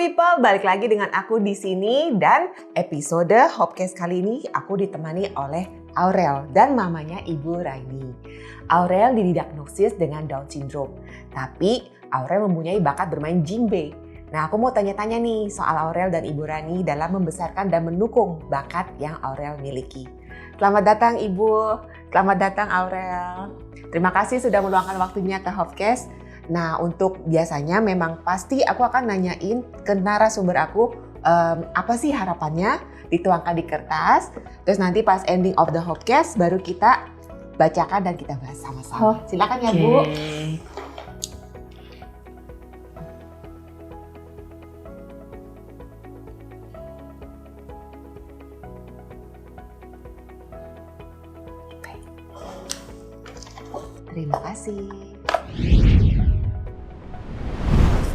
people, balik lagi dengan aku di sini dan episode Hopcast kali ini aku ditemani oleh Aurel dan mamanya Ibu Raini. Aurel didiagnosis dengan Down syndrome, tapi Aurel mempunyai bakat bermain djembe. Nah, aku mau tanya-tanya nih soal Aurel dan Ibu Raini dalam membesarkan dan mendukung bakat yang Aurel miliki. Selamat datang Ibu, selamat datang Aurel. Terima kasih sudah meluangkan waktunya ke Hopcast. Nah, untuk biasanya memang pasti aku akan nanyain ke narasumber aku apa sih harapannya, dituangkan di kertas. Terus nanti pas ending of the Hopcast baru kita bacakan dan kita bahas sama-sama. Silakan ya Bu. Terima kasih.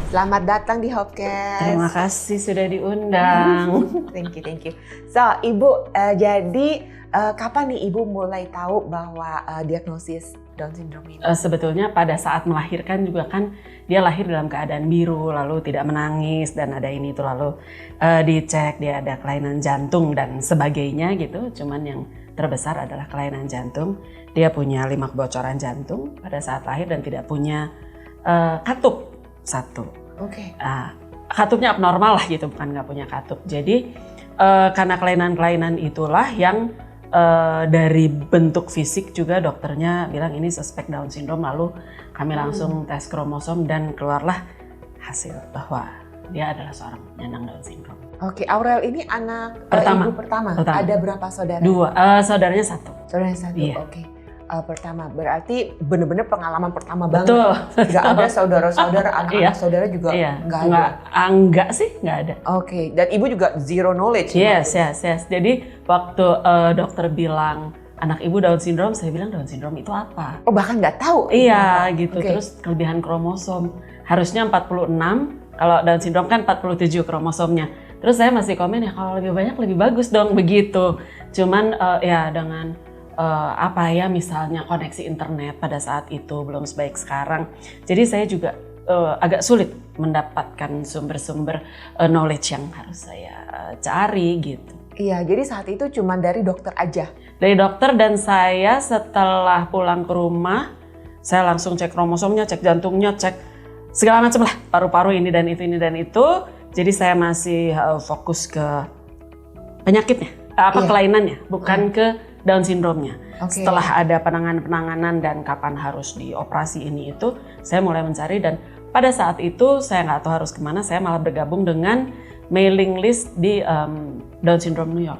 Selamat datang di Hopcast. Terima kasih sudah diundang. Thank you. So, Ibu, jadi kapan nih Ibu mulai tahu bahwa diagnosis Down syndrome ini? Sebetulnya pada saat melahirkan juga kan dia lahir dalam keadaan biru, lalu tidak menangis dan ada ini itu lalu dicek dia ada kelainan jantung dan sebagainya gitu. Cuman yang terbesar adalah kelainan jantung. Dia punya 5 kebocoran jantung pada saat lahir dan tidak punya katup satu. Oke. Katupnya abnormal lah gitu, bukan nggak punya katup. Jadi karena kelainan-kelainan itulah yang dari bentuk fisik juga dokternya bilang ini suspek Down syndrome. Lalu kami langsung tes kromosom dan keluarlah hasil bahwa dia adalah seorang penyandang Down syndrome. Oke, Aurel ini anak Pertama. Ibu pertama. Ada berapa saudara? 2, saudaranya 1. Saudaranya 1, Iya. Oke. Pertama, berarti benar-benar pengalaman pertama banget. Betul. Gak ada saudara-saudara, anak-anak saudara juga nggak ada? Enggak sih, nggak ada. Oke, dan Ibu juga zero knowledge? Yes. Jadi waktu dokter bilang anak ibu Down syndrome, saya bilang Down syndrome itu apa? Oh, bahkan nggak tahu? Iya gitu, Okay. Terus kelebihan kromosom. Harusnya 46, kalau Down syndrome kan 47 kromosomnya. Terus saya masih komen ya kalau lebih banyak lebih bagus dong begitu. Cuman ya dengan misalnya koneksi internet pada saat itu belum sebaik sekarang. Jadi saya juga agak sulit mendapatkan sumber-sumber knowledge yang harus saya cari gitu. Iya, jadi saat itu cuma dari dokter aja? Dari dokter, dan saya setelah pulang ke rumah, saya langsung cek kromosomnya, cek jantungnya, cek segala macam lah, paru-paru ini dan itu. Jadi saya masih fokus ke penyakitnya, kelainannya, bukan ke Down syndrome-nya. Okay. Setelah ada penanganan dan kapan harus dioperasi ini itu, saya mulai mencari dan pada saat itu saya nggak tahu harus kemana, saya malah bergabung dengan mailing list di Down syndrome New York.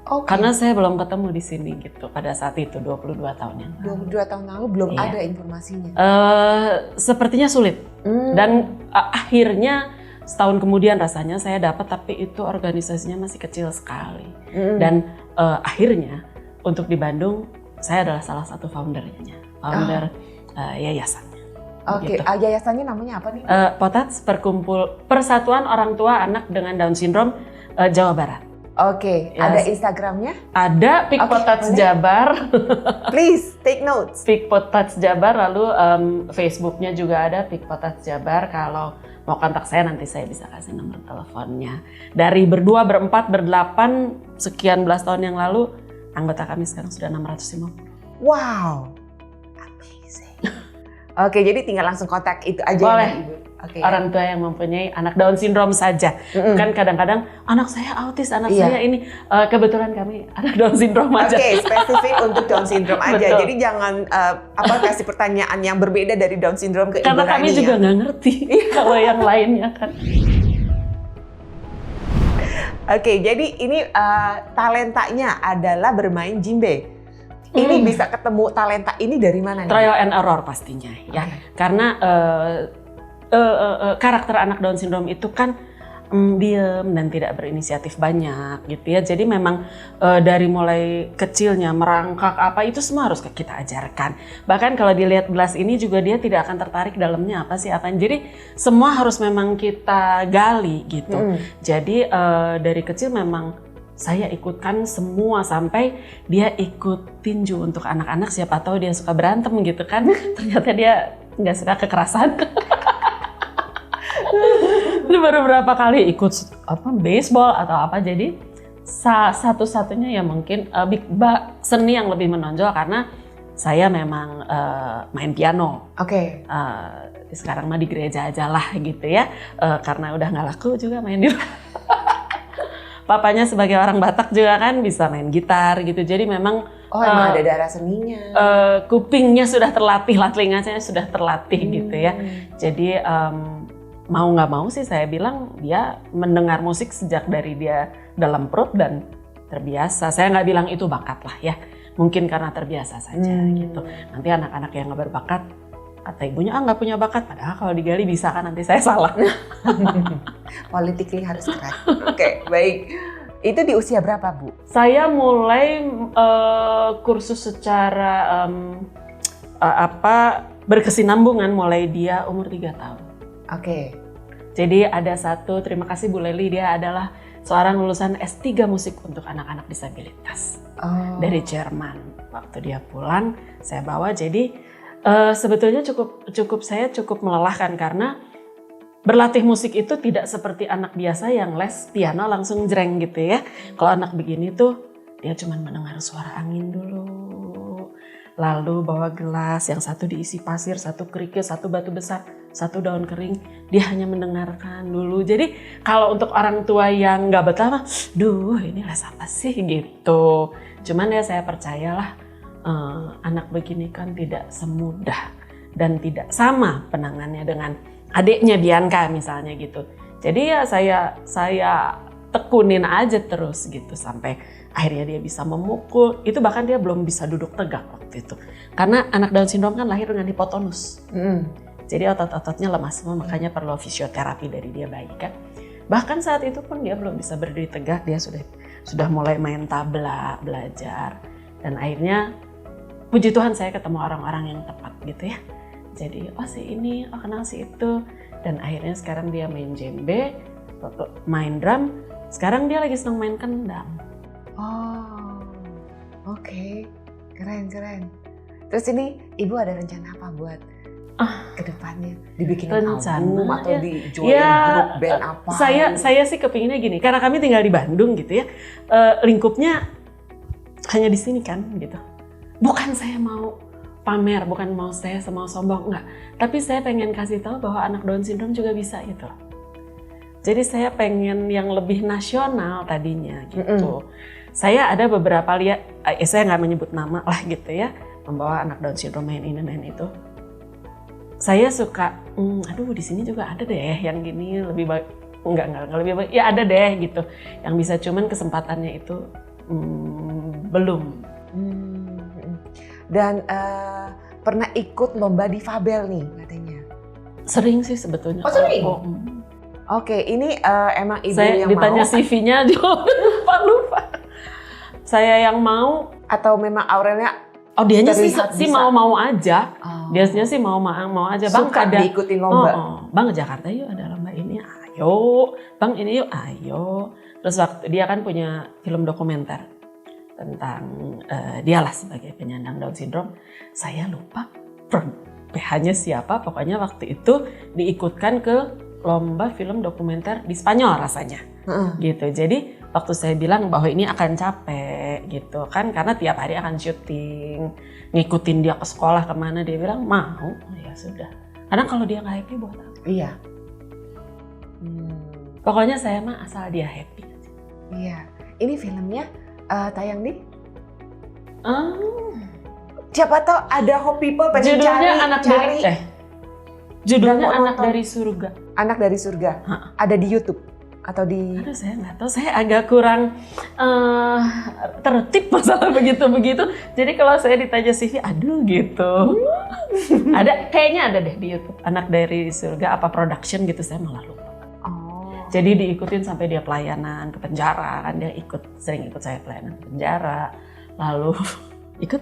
Okay. Karena saya belum ketemu di sini gitu pada saat itu 22 tahun yang lalu. 22 tahun lalu belum ada informasinya? Sepertinya sulit. Dan akhirnya setahun kemudian rasanya saya dapat, tapi itu organisasinya masih kecil sekali. Dan akhirnya untuk di Bandung saya adalah salah satu foundernya, yayasannya. Oke, Gitu. Yayasannya namanya apa nih? POTATS, Persatuan Orang Tua Anak dengan Down Syndrome Jawa Barat. Oke, Yes. ada Instagramnya? Ada POTATS Jabar. Please take notes. POTATS Jabar, lalu Facebooknya juga ada POTATS Jabar. Kalau mau kontak saya nanti saya bisa kasih nomor teleponnya. Dari berdua, berempat, berdelapan, sekian belas tahun yang lalu, anggota kami sekarang sudah 650. Wow, amazing. Oke, jadi tinggal langsung kontak itu aja. Boleh. Ya, Ibu. Okay, Orang tua yang mempunyai anak Down syndrome saja. Kan kadang-kadang anak saya autis, anak saya ini. Kebetulan kami anak Down syndrome aja. Oke, spesifik untuk Down syndrome aja. Betul. Jadi jangan kasih pertanyaan yang berbeda dari Down syndrome ke Karena Ibu kami Raini, juga ya. nggak ngerti kalau yang lainnya kan. Oke, jadi ini talentanya adalah bermain djembe. Ini bisa ketemu talenta ini dari mana? Trial and error pastinya ya. Karena karakter anak Down syndrome itu kan diem dan tidak berinisiatif banyak gitu ya. Jadi memang dari mulai kecilnya merangkak apa itu semua harus kita ajarkan. Bahkan kalau dilihat gelas ini juga dia tidak akan tertarik dalamnya apa sih apa. Jadi semua harus memang kita gali gitu. Jadi dari kecil memang saya ikutkan semua sampai dia ikut tinju untuk anak-anak. Siapa tahu dia suka berantem gitu kan. Ternyata dia nggak suka kekerasan. baru berapa kali ikut baseball atau apa, jadi satu-satunya ya mungkin seni yang lebih menonjol karena saya memang main piano. Oke. Sekarang mah di gereja aja lah gitu ya, karena udah nggak laku juga main di papanya sebagai orang Batak juga kan bisa main gitar gitu, jadi memang emang ada darah seninya. Kupingnya sudah terlatih, telinganya sudah terlatih gitu ya. Jadi mau nggak mau sih saya bilang dia mendengar musik sejak dari dia dalam perut dan terbiasa. Saya nggak bilang itu bakat lah ya, mungkin karena terbiasa saja gitu. Nanti anak-anak yang nggak berbakat kata ibunya nggak punya bakat, padahal kalau digali bisa kan, nanti saya salah. Politically harus correct. Oke, baik. Itu di usia berapa, Bu? Saya mulai kursus secara berkesinambungan mulai dia umur 3 tahun. Oke. Jadi ada satu, terima kasih Bu Leli, dia adalah seorang lulusan S3 musik untuk anak-anak disabilitas dari Jerman. Waktu dia pulang, saya bawa. Jadi sebetulnya saya cukup melelahkan karena berlatih musik itu tidak seperti anak biasa yang les piano langsung jreng gitu ya. Kalau anak begini tuh dia cuma mendengar suara angin dulu. Lalu bawa gelas, yang satu diisi pasir, satu kerikil, satu batu besar, satu daun kering. Dia hanya mendengarkan dulu. Jadi kalau untuk orang tua yang nggak betah, duh ini les apa sih gitu. Cuman ya saya percayalah anak begini kan tidak semudah dan tidak sama penangannya dengan adiknya Bianca misalnya gitu. Jadi ya saya tekunin aja terus gitu sampai akhirnya dia bisa memukul. Itu bahkan dia belum bisa duduk tegak waktu itu. Karena anak Down syndrome kan lahir dengan hipotonus. Jadi otot-ototnya lemah semua, makanya perlu fisioterapi dari dia bayi kan. Bahkan saat itu pun dia belum bisa berdiri tegak, dia sudah mulai main tabla, belajar. Dan akhirnya puji Tuhan saya ketemu orang-orang yang tepat gitu ya. Jadi si ini, kenal si itu. Dan akhirnya sekarang dia main djembe, main drum. Sekarang dia lagi senang main kendang. Oke. Keren. Terus ini Ibu ada rencana apa buat ke depannya? Dibikin album atau di-join grup band apa? Saya sih kepinginnya gini, karena kami tinggal di Bandung gitu ya. Lingkupnya hanya di sini kan gitu. Bukan saya mau pamer, bukan mau saya mau sombong, enggak. Tapi saya pengen kasih tahu bahwa anak Down syndrome juga bisa gitu. Jadi saya pengen yang lebih nasional tadinya gitu. Saya ada beberapa saya nggak menyebut nama lah gitu ya, membawa anak Down syndrome main ini main itu. Saya suka, di sini juga ada deh yang gini lebih baik, enggak lebih baik, ya ada deh gitu. Yang bisa, cuman kesempatannya itu belum. Dan pernah ikut lomba difabel nih katanya? Sering sih sebetulnya. Sering? Oke, ini emang Ibu saya yang ditanya mau? CV-nya lupa. Saya yang mau. Atau memang Aurelnya? Dianya sih mau aja. Biasanya sih mau aja. Bang, suka diikutin lomba? Bang, ke Jakarta yuk, ada lomba ini, ayo. Bang, ini yuk, ayo. Terus waktu dia kan punya film dokumenter tentang dialah sebagai penyandang Down syndrome. Saya lupa PH-nya siapa, pokoknya waktu itu diikutkan ke lomba film dokumenter di Spanyol rasanya. Gitu. Jadi waktu saya bilang bahwa ini akan capek gitu kan, karena tiap hari akan syuting, ngikutin dia ke sekolah kemana, dia bilang mau, ya sudah. Karena kalau dia nggak happy buat apa? Iya. Pokoknya saya mah asal dia happy. Iya. Ini filmnya tayang di? Siapa tahu ada hope people pengen cari. Judulnya Anak dari Surga. Anak dari Surga. Ada di YouTube atau di? Aduh, saya nggak tahu. Saya agak kurang tertib masalah begitu-begitu. Jadi kalau saya ditanya CV, aduh gitu. Kayaknya ada deh di YouTube. Anak dari Surga apa production gitu, saya malah lupa. Jadi diikutin sampai dia pelayanan ke penjara kan, dia sering ikut saya pelayanan ke penjara, lalu ikut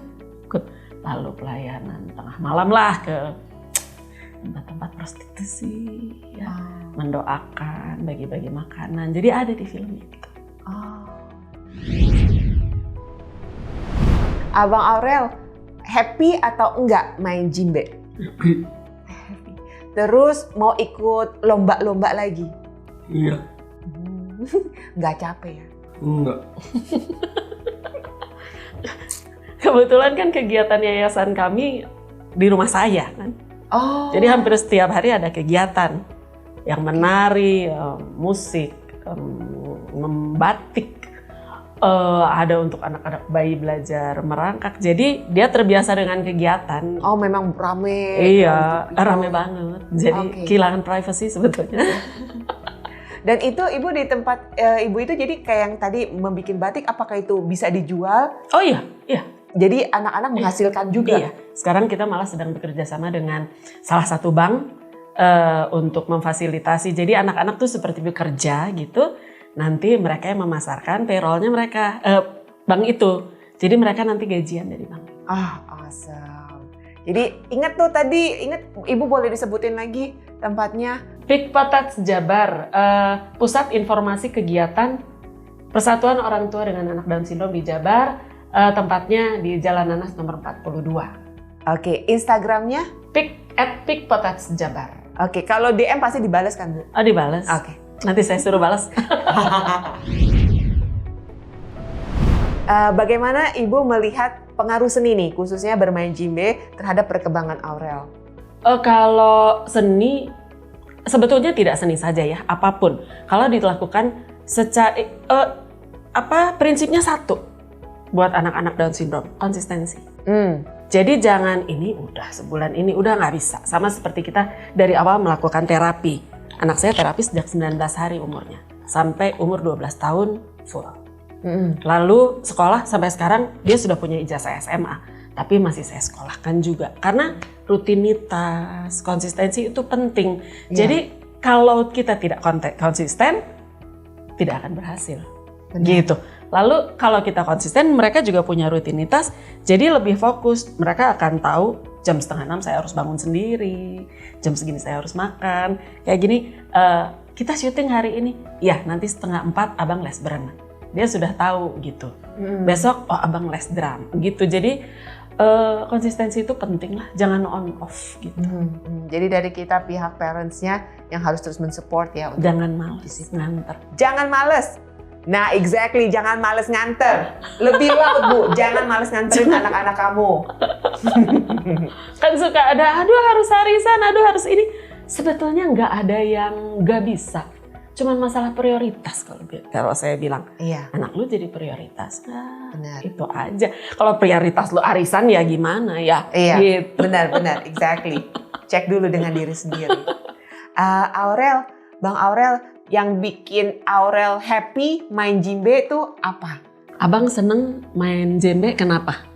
lalu pelayanan tengah malam lah ke tempat-tempat prostitusi, ya, mendoakan, bagi-bagi makanan. Jadi ada di film itu. Abang Aurel happy atau enggak main djembe? Happy. Terus mau ikut lomba-lomba lagi? Iya. Nggak capek ya? Enggak. Kebetulan kan kegiatan yayasan kami di rumah saya kan. Oh. Jadi hampir setiap hari ada kegiatan yang menari, musik, membatik, ada untuk anak-anak bayi belajar merangkak. Jadi dia terbiasa dengan kegiatan. Oh, memang rame. Iya, Gitu. rame banget. Jadi kehilangan privacy sebetulnya. Dan itu ibu di tempat ibu itu jadi kayak yang tadi membuat batik, apakah itu bisa dijual? Oh iya, iya. Jadi anak-anak menghasilkan juga. Iya. Sekarang kita malah sedang bekerja sama dengan salah satu bank untuk memfasilitasi. Jadi anak-anak tuh seperti bekerja gitu. Nanti mereka yang memasarkan payrollnya mereka bank itu. Jadi mereka nanti gajian dari bank. Ah, awesome. Jadi ingat tuh tadi, ibu boleh disebutin lagi tempatnya? Pikpotats Jabar, Pusat Informasi Kegiatan Persatuan Orang Tua dengan Anak Down Syndrome di Jabar. Tempatnya di Jalan Nanas nomor 42. Oke, Instagramnya? @pikpotats Jabar. Oke, kalau DM pasti dibalas kan, Bu? Oh, dibalas. Oke. Nanti saya suruh balas. Bagaimana Ibu melihat pengaruh seni nih, khususnya bermain djembe terhadap perkembangan Aurel? Kalau seni, sebetulnya tidak seni saja ya, apapun. Kalau dilakukan secara, prinsipnya satu. Buat anak-anak Down Syndrome, konsistensi. Jadi jangan ini udah sebulan ini udah nggak bisa. Sama seperti kita dari awal melakukan terapi. Anak saya terapi sejak 19 hari umurnya. Sampai umur 12 tahun full. Lalu sekolah sampai sekarang dia sudah punya ijazah SMA. Tapi masih saya sekolahkan juga. Karena rutinitas, konsistensi itu penting. Jadi kalau kita tidak konsisten, tidak akan berhasil. Gitu. Lalu kalau kita konsisten, mereka juga punya rutinitas, jadi lebih fokus. Mereka akan tahu jam 5:30 saya harus bangun sendiri, jam segini saya harus makan. Kayak gini, kita syuting hari ini, ya nanti 3:30 abang les berenang. Dia sudah tahu gitu. Besok, oh abang les drum gitu. Jadi konsistensi itu penting lah, jangan on off gitu. Jadi dari kita pihak parentsnya yang harus terus mensupport ya. Jangan males nganter. Jangan males. Nah, exactly, jangan males nganter. Lebih laut, Bu, jangan males nganterin anak-anak kamu. Kan suka ada, aduh harus arisan, aduh harus ini. Sebetulnya nggak ada yang nggak bisa. Cuman masalah prioritas kalau saya bilang. Iya. Anak lu jadi prioritas. Nah, benar. Itu aja. Kalau prioritas lu arisan ya gimana ya? Iya, gitu. benar, exactly. Cek dulu dengan diri sendiri. Aurel, Bang Aurel, yang bikin Aurel happy main djembe itu apa? Abang seneng main djembe kenapa?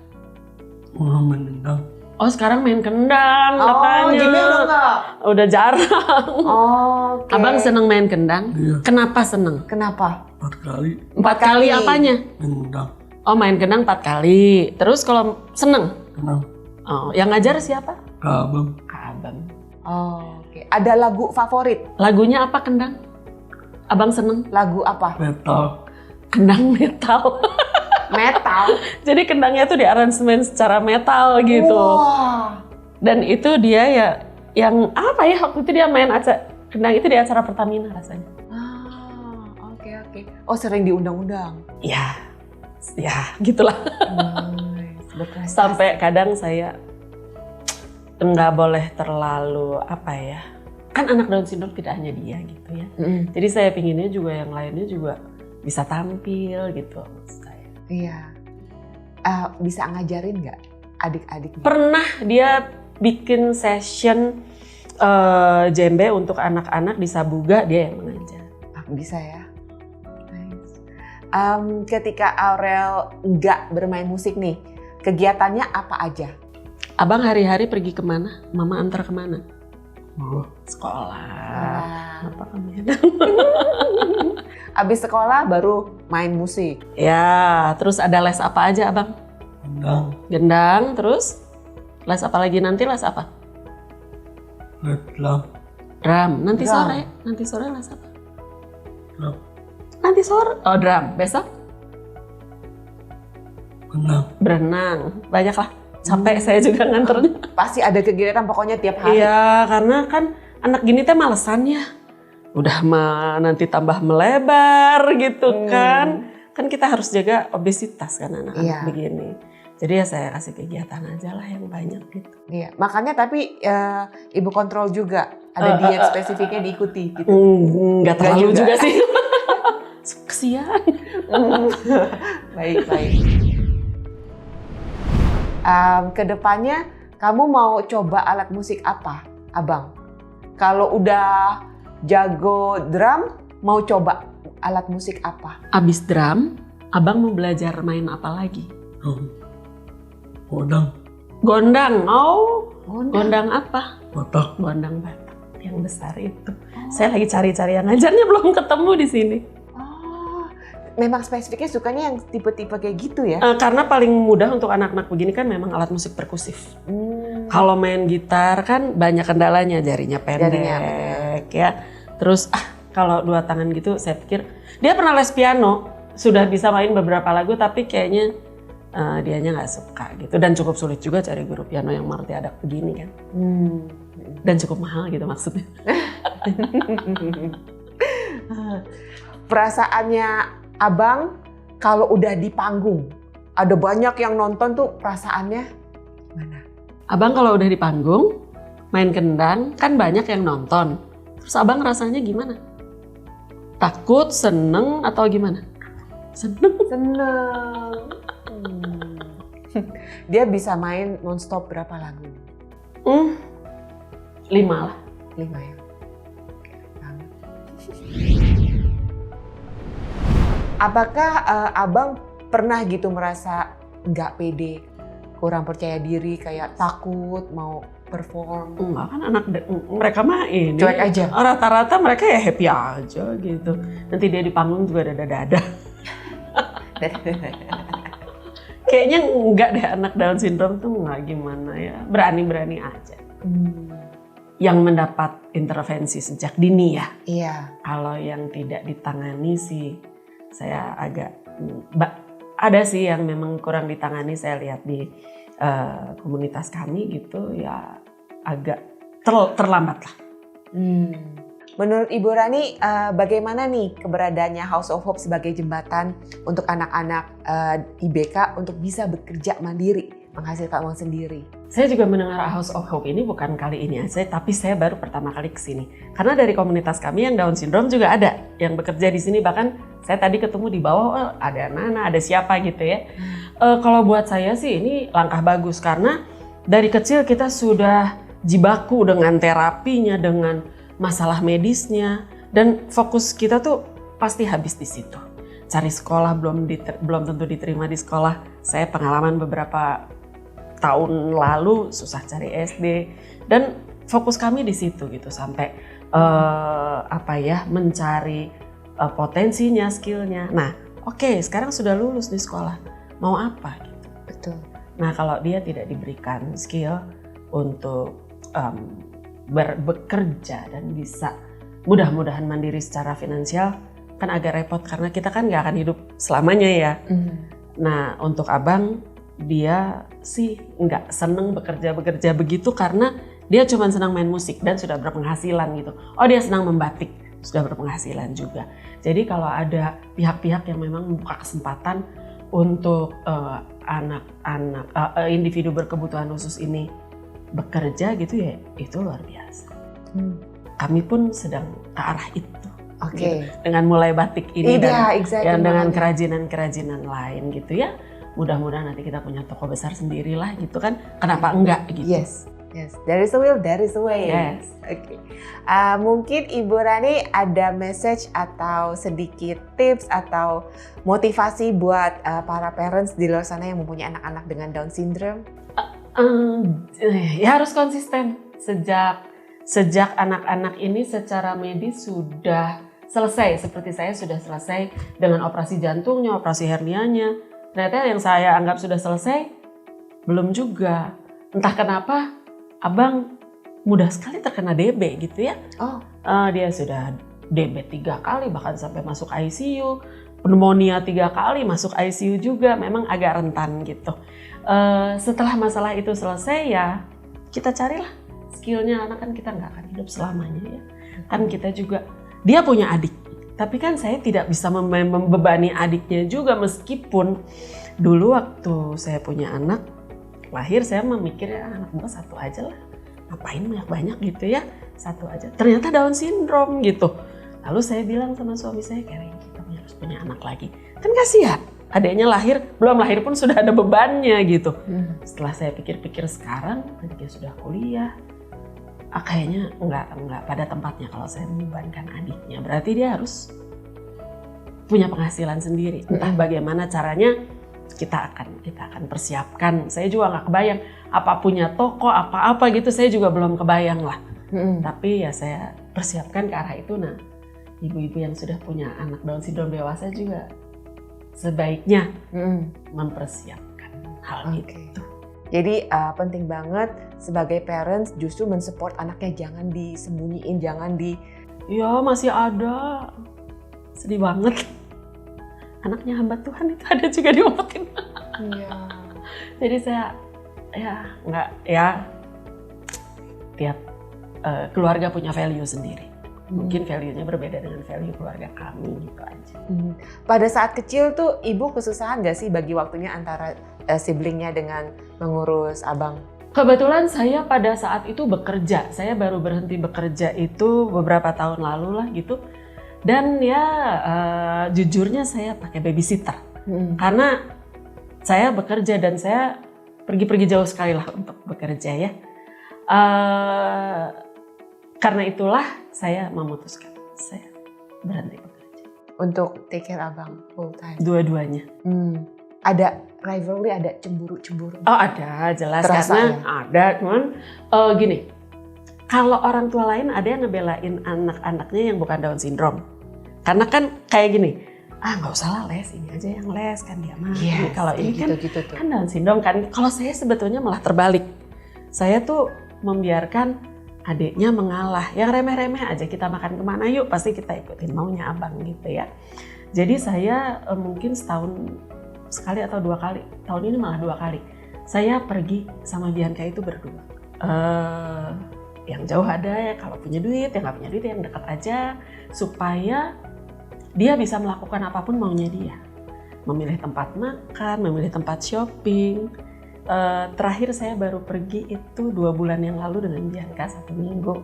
Main kendang. Oh sekarang main kendang katanya. Oh, djembe udah enggak? Udah jarang. Oh, oke. Abang seneng main kendang? Iya. Kenapa seneng? Kenapa? 4 kali 4 kali apanya? main kendang. Oh main kendang 4 kali. Terus kalau seneng? Kendang. Oh, yang ngajar siapa? Kabam. Abang. Oh, oke. Ada lagu favorit? Lagunya apa kendang? Abang seneng? Lagu apa? Metal. Kendang metal. Metal. Jadi kendangnya tuh diaransemen secara metal gitu. Wah. Dan itu dia ya yang apa ya waktu itu dia main kendang itu di acara Pertamina rasanya. Oke. Oh, sering diundang-undang. Ya gitulah. Berprestasi. Sampai kadang saya nggak boleh terlalu apa ya. Kan anak Down Syndrome tidak hanya dia gitu ya. Jadi saya pinginnya juga yang lainnya juga bisa tampil gitu maksud saya. Iya. Bisa ngajarin nggak adik-adik? Pernah dia bikin session djembe untuk anak-anak di Sabuga, dia yang mengajar. Bisa ya. Nice. Ketika Aurel nggak bermain musik nih, kegiatannya apa aja? Abang hari-hari pergi kemana? Mama antar kemana? Sekolah. Apa kamu? Abis sekolah baru main musik. Ya, terus ada les apa aja abang? Kendang. Gendang, terus les apa lagi nanti les apa? Drum. Drum. Nanti Drum. sore les apa? Drum. Nanti sore, oh drum. Besok? Berenang. Banyak lah. Capek saya juga nganternya. Pasti ada kegiatan pokoknya tiap hari. Iya, karena kan anak gini teh malesan ya. udah nanti tambah melebar gitu kan. Kan kita harus jaga obesitas kan anak-anak begini. Jadi ya saya kasih kegiatan aja lah yang banyak gitu. Iya, makanya tapi ibu kontrol juga ada diet spesifiknya diikuti gitu. Nggak terlalu juga sih. Kesian. Baik. Kedepannya kamu mau coba alat musik apa, Abang? Kalau udah jago drum, mau coba alat musik apa? Abis drum, Abang mau belajar main apa lagi? Gondang. Gondang. Gondang apa? Batak. Gondang Batak yang besar itu. Saya lagi cari-cari yang ngajarnya belum ketemu di sini. Memang spesifiknya sukanya yang tipe-tipe kayak gitu ya? Karena paling mudah untuk anak-anak begini kan memang alat musik perkusif. Kalau main gitar kan banyak kendalanya, jarinya pendek ya. Terus kalau 2 tangan gitu saya pikir dia pernah les piano, sudah bisa main beberapa lagu tapi kayaknya dianya nggak suka gitu, dan cukup sulit juga cari guru piano yang multi adak begini kan. Dan cukup mahal gitu maksudnya. Perasaannya Abang kalau udah di panggung, ada banyak yang nonton tuh perasaannya mana? Abang kalau udah di panggung main kendang kan banyak yang nonton. Terus Abang rasanya gimana? Takut, seneng atau gimana? Seneng. Dia bisa main nonstop berapa lagu? 5 lah. 5 ya. Apakah Abang pernah gitu merasa nggak pede, kurang percaya diri, kayak takut mau perform? Enggak kan mereka main. Cuek aja? Rata-rata mereka ya happy aja gitu. Nanti dia di panggung juga dada-dada. Kayaknya enggak deh, anak Down syndrome tuh nggak gimana ya. Berani-berani aja. Yang mendapat intervensi sejak dini ya. Iya. Kalau yang tidak ditangani sih saya agak ada sih yang memang kurang ditangani, saya lihat di komunitas kami gitu ya, agak terlambat lah. Menurut Ibu Rani, bagaimana nih keberadaannya House of Hope sebagai jembatan untuk anak-anak IBK untuk bisa bekerja mandiri, menghasilkan uang sendiri? Saya juga mendengar House of Hope ini bukan kali ini aja, tapi saya baru pertama kali kesini. Karena dari komunitas kami yang Down syndrome juga ada yang bekerja di sini, bahkan saya tadi ketemu di bawah, ada Nana, ada siapa gitu ya. Kalau buat saya sih ini langkah bagus, karena dari kecil kita sudah jibaku dengan terapinya, dengan masalah medisnya, dan fokus kita tuh pasti habis di situ. Cari sekolah belum tentu diterima di sekolah. Saya pengalaman beberapa tahun lalu susah cari SD, dan fokus kami di situ gitu sampai mencari potensinya, skillnya. Nah, oke, sekarang sudah lulus di sekolah, mau apa gitu? Betul. Nah, kalau dia tidak diberikan skill untuk bekerja dan bisa mudah-mudahan mandiri secara finansial, kan agak repot karena kita kan nggak akan hidup selamanya ya. Nah, untuk Abang, dia sih nggak seneng bekerja begitu karena dia cuma senang main musik dan sudah berpenghasilan gitu. Oh, dia senang membatik, sudah berpenghasilan juga. Jadi kalau ada pihak-pihak yang memang membuka kesempatan untuk anak-anak individu berkebutuhan khusus ini bekerja gitu ya, itu luar biasa. Kami pun sedang ke arah itu. Gitu. Dengan mulai batik ini dan dengan kerajinan-kerajinan lain gitu ya. Mudah-mudahan nanti kita punya toko besar sendiri lah gitu kan. Kenapa enggak gitu. Yes. There is a will, there is a way. Yes. Oke. Mungkin Ibu Rani ada message atau sedikit tips atau motivasi buat para parents di luar sana yang mempunyai anak-anak dengan Down syndrome? Ya harus konsisten. Sejak anak-anak ini secara medis sudah selesai, seperti saya sudah selesai dengan operasi jantungnya, operasi hernianya. Ternyata yang saya anggap sudah selesai, belum juga. Entah kenapa Abang mudah sekali terkena DB gitu ya. Dia sudah DB 3 kali, bahkan sampai masuk ICU. Pneumonia 3 kali, masuk ICU juga, memang agak rentan gitu. Setelah masalah itu selesai ya, kita carilah skillnya. Anak kan kita nggak akan hidup selamanya ya. Kan kita juga dia punya adik. Tapi kan saya tidak bisa membebani adiknya juga, meskipun dulu waktu saya punya anak, lahir saya memikirnya anak gue satu aja lah. Ngapain banyak-banyak gitu ya, satu aja. Ternyata Down syndrome gitu. Lalu saya bilang sama suami saya, kayaknya kita harus punya anak lagi. Kan kasihan, adiknya lahir, belum lahir pun sudah ada bebannya gitu. Setelah saya pikir-pikir sekarang, adiknya sudah kuliah, kayaknya nggak pada tempatnya kalau saya membebankan adiknya. Berarti dia harus punya penghasilan sendiri. Entah bagaimana caranya, kita akan persiapkan. Saya juga nggak kebayang apa punya toko apa-apa gitu, saya juga belum kebayang lah. Tapi ya saya persiapkan ke arah itu. Nah, ibu-ibu yang sudah punya anak Down syndrome dewasa juga sebaiknya mempersiapkan hal itu. Jadi penting banget sebagai parents justru mensupport anaknya, jangan disembunyiin, jangan di... Ya masih ada, sedih banget. Anaknya hamba Tuhan itu ada juga diumpetin. Iya. Jadi saya tiap keluarga punya value sendiri. Mungkin value-nya berbeda dengan value keluarga kami gitu aja. Pada saat kecil tuh ibu kesusahan gak sih bagi waktunya antara siblingnya dengan mengurus abang? Kebetulan saya pada saat itu bekerja. Saya baru berhenti bekerja itu beberapa tahun lalu lah gitu. Dan ya jujurnya saya pakai babysitter. Karena saya bekerja dan saya pergi-pergi jauh sekali lah untuk bekerja ya. Karena itulah saya memutuskan saya berhenti bekerja. Untuk take care abang full time? Dua-duanya. Ada rivalry, ada cemburu-cemburu? Oh ada, jelas. Terasa, karena ya? ada, cuman gini. Kalau orang tua lain ada yang ngebelain anak-anaknya yang bukan Down syndrome. Karena kan kayak gini, nggak usah lah les, ini aja yang les kan dia mah. Yes, kalau ini gitu, kan Down syndrome kan. Kalau saya sebetulnya malah terbalik. Saya tuh membiarkan adiknya mengalah. Yang remeh-remeh aja, kita makan kemana yuk, pasti kita ikutin maunya abang gitu ya. Jadi saya mungkin setahun sekali atau 2 kali, tahun ini malah 2 kali. Saya pergi sama Bianca itu berdua. Yang jauh ada ya, kalau punya duit, yang nggak punya duit yang dekat aja, supaya dia bisa melakukan apapun maunya dia. Memilih tempat makan, memilih tempat shopping. Terakhir saya baru pergi itu 2 bulan yang lalu dengan Bianca 1 minggu.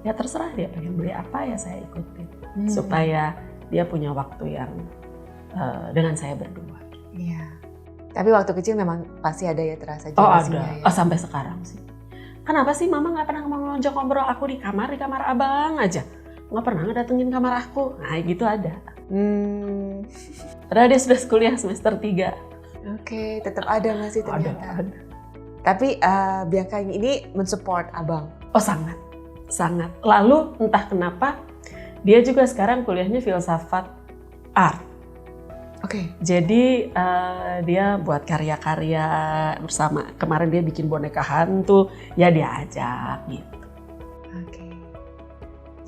Ya terserah dia pengen beli apa ya saya ikutin. Supaya dia punya waktu yang dengan saya berdua. Iya. Tapi waktu kecil memang pasti ada ya terasa Ada. jelasnya ya. Sampai sekarang sih. Kenapa sih mama nggak pernah ngelonjak ngobrol aku di kamar abang aja? Nggak pernah ngedatengin kamar aku. Nah gitu ada. Padahal dia sudah kuliah semester 3. Oke, tetap ada masih ternyata. Ada. Tapi Bianca ini mensupport abang? Oh sangat. Lalu entah kenapa dia juga sekarang kuliahnya filsafat art. Oke. Jadi dia buat karya-karya bersama. Kemarin dia bikin boneka hantu, ya dia ajak gitu. Oke.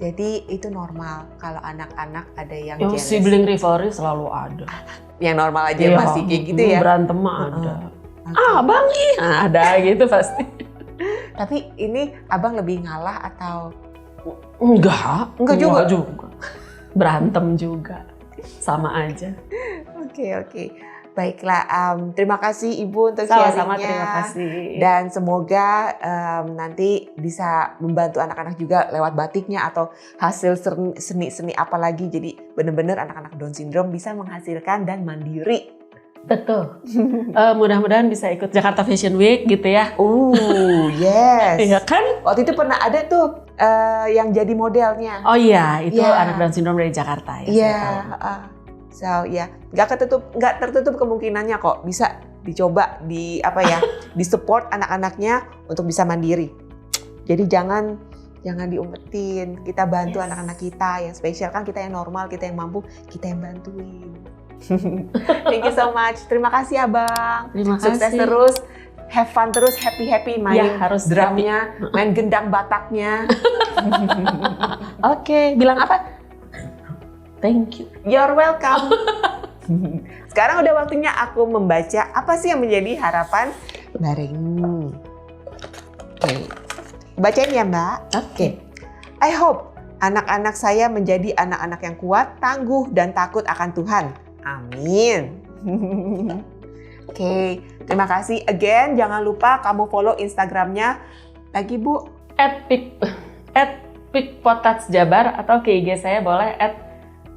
Jadi itu normal kalau anak-anak ada yang Yang jealous. sibling rivalry selalu ada. Yang normal aja Ya, pasti kayak gitu ya. Berantem mah ada. Okay. Abang ih, ada gitu pasti. Tapi ini abang lebih ngalah atau? Enggak juga. Berantem juga. Sama aja. Oke. Baiklah, terima kasih Ibu untuk Sama-sama, sharingnya. terima kasih. Dan semoga nanti bisa membantu anak-anak juga lewat batiknya atau hasil seni-seni apa lagi. Jadi benar-benar anak-anak Down syndrome bisa menghasilkan dan mandiri. Betul. Mudah-mudahan bisa ikut Jakarta Fashion Week gitu ya. Yes. Iya kan? Waktu itu pernah ada tuh yang jadi modelnya. Oh iya, itu Yeah. anak Down syndrome dari Jakarta ya. Iya. So ya, nggak tertutup kemungkinannya kok bisa dicoba disupport anak-anaknya untuk bisa mandiri. Jadi jangan diumpetin. Kita bantu Yes. anak-anak kita yang spesial, kan kita yang normal, kita yang mampu, kita yang bantuin. Thank you so much. Terima kasih Abang. Terima Sukses kasih. terus. Have fun terus, happy main Ya, harus drumnya, main gendang Bataknya. Oke, bilang apa? Thank you. You're welcome. Sekarang udah waktunya aku membaca apa sih yang menjadi harapan Mbak Reni. Oke. Bacain ya Mbak. Oke. I hope anak-anak saya menjadi anak-anak yang kuat, tangguh, dan takut akan Tuhan. Amin. Oke, terima kasih again. Jangan lupa kamu follow Instagramnya lagi Bu. @pikpotatsjabar atau ke IG saya boleh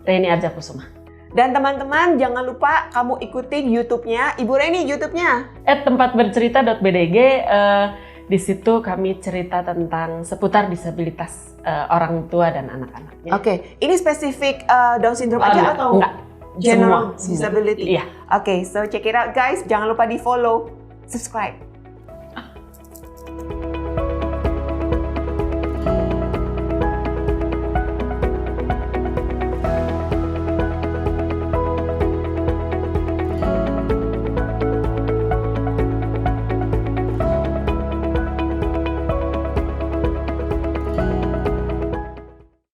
@Reni_Arjakusuma. Dan teman-teman jangan lupa kamu ikutin YouTube-nya Ibu Reni, YouTube-nya. @tempatbercerita.bdg. Di situ kami cerita tentang seputar disabilitas orang tua dan anak-anaknya. Oke, ini spesifik Down syndrome aja atau enggak? general Semua. disability? Iya. Oke, so check it out guys. Jangan lupa di follow, subscribe.